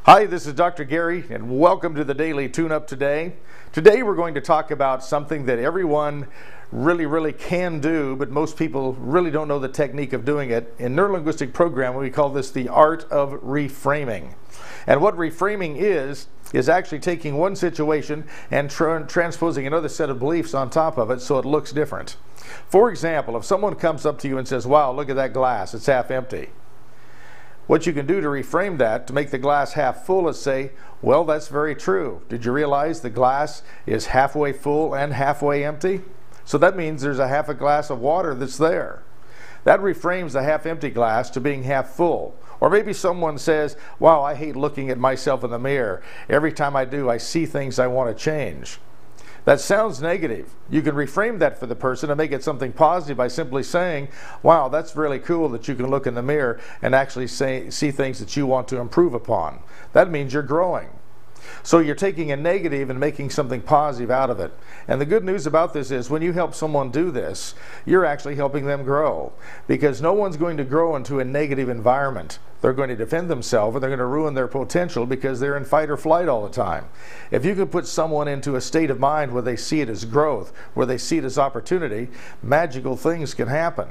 Hi, this is Dr. Gary, and welcome to the Daily Tune-Up today. Today we're going to talk about something that everyone really can do, but most people really don't know the technique of doing it. In neurolinguistic programming, we call this the art of reframing. And what reframing is actually taking one situation and transposing another set of beliefs on top of it so it looks different. For example, if someone comes up to you and says, "Wow, look at that glass, it's half empty." What you can do to reframe that, to make the glass half full, is say, "Well, that's very true. Did you realize the glass is halfway full and halfway empty? So that means there's a half a glass of water that's there." That reframes the half empty glass to being half full. Or maybe someone says, "Wow, I hate looking at myself in the mirror. Every time I do, I see things I want to change." That sounds negative. You can reframe that for the person and make it something positive by simply saying, "Wow, that's really cool that you can look in the mirror and actually see things that you want to improve upon." That means you're growing. So you're taking a negative and making something positive out of it. And the good news about this is when you help someone do this, you're actually helping them grow. Because no one's going to grow into a negative environment. They're going to defend themselves and they're going to ruin their potential because they're in fight or flight all the time. If you can put someone into a state of mind where they see it as growth, where they see it as opportunity, magical things can happen.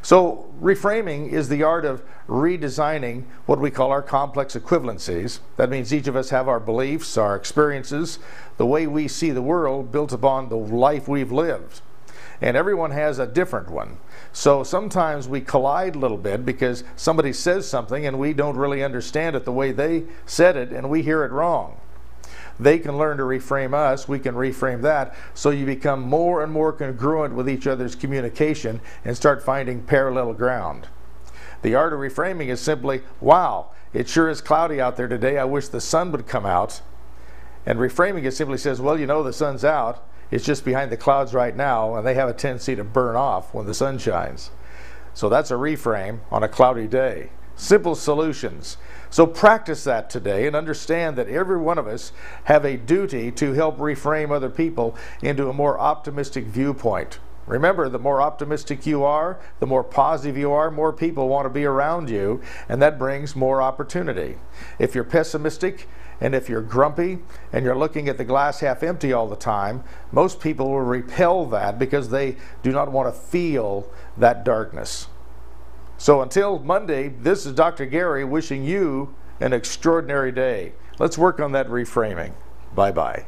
So reframing is the art of redesigning what we call our complex equivalencies. That means each of us have our beliefs, our experiences, the way we see the world built upon the life we've lived. And everyone has a different one. So sometimes we collide a little bit because somebody says something and we don't really understand it the way they said it and we hear it wrong. They can learn to reframe us, we can reframe that, so you become more and more congruent with each other's communication and start finding parallel ground. The art of reframing is simply, "Wow, it sure is cloudy out there today, I wish the sun would come out." And reframing it simply says, "Well, you know the sun's out, it's just behind the clouds right now, and they have a tendency to burn off when the sun shines." So that's a reframe on a cloudy day. Simple solutions. So practice that today and understand that every one of us have a duty to help reframe other people into a more optimistic viewpoint. Remember, the more optimistic you are, the more positive you are, more people want to be around you, and that brings more opportunity. If you're pessimistic and if you're grumpy and you're looking at the glass half empty all the time, most people will repel that because they do not want to feel that darkness. So until Monday, this is Dr. Gary wishing you an extraordinary day. Let's work on that reframing. Bye-bye.